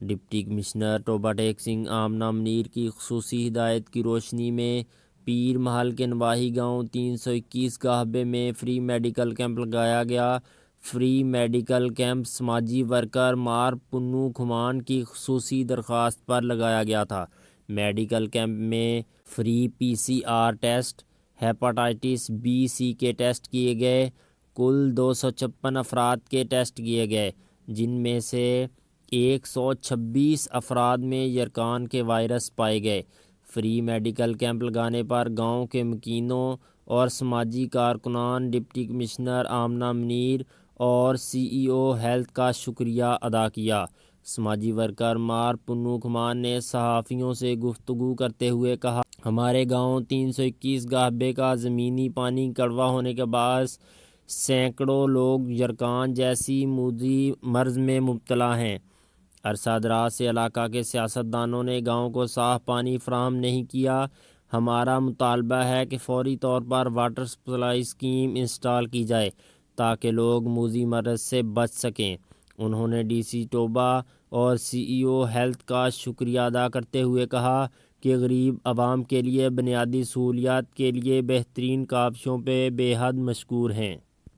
Deputy commissioner Toba ٹیک سنگھ آمنہ منیر کی خصوصی ہدایت کی روشنی میں پیر محل کے نواحی گاؤں 321 گاہبے میں فری میڈیکل کیمپ لگایا گیا۔ فری میڈیکل کیمپ سماجی ورکر مار پنو کھمان کی خصوصی درخواست پر لگایا گیا تھا۔ میڈیکل کیمپ میں free PCR test, hepatitis B C کے ٹیسٹ کیے گئے۔ کل 256 افراد کے ٹیسٹ کیے گئے، جن میں سے 126 افراد میں یرکان کے وائرس پائے گئے۔ فری میڈیکل کیمپ لگانے پر گاؤں کے مکینوں اور سماجی کارکنان ڈپٹی کمشنر آمنہ منیر اور CEO ہیلتھ کا شکریہ ادا کیا۔ سماجی ورکر مار پنو کھمان نے صحافیوں سے گفتگو کرتے ہوئے کہا، ہمارے گاؤں 321 گاہبے کا زمینی پانی کڑوا ہونے کے باعث سینکڑوں لوگ یرکان جیسی موذی مرض میں مبتلا ہیں۔ عرصہ دراز سے علاقہ کے سیاستدانوں نے گاؤں کو صاف پانی فراہم نہیں کیا۔ ہمارا مطالبہ ہے کہ فوری طور پر واٹر سپلائی اسکیم انسٹال کی جائے تاکہ لوگ موذی مرض سے بچ سکیں۔ انہوں نے DC ٹوبہ اور CEO ہیلتھ کا شکریہ ادا کرتے ہوئے کہا کہ غریب عوام کے لیے بنیادی سہولیات کے لیے بہترین کاوشوں پہ بے حد مشکور ہیں۔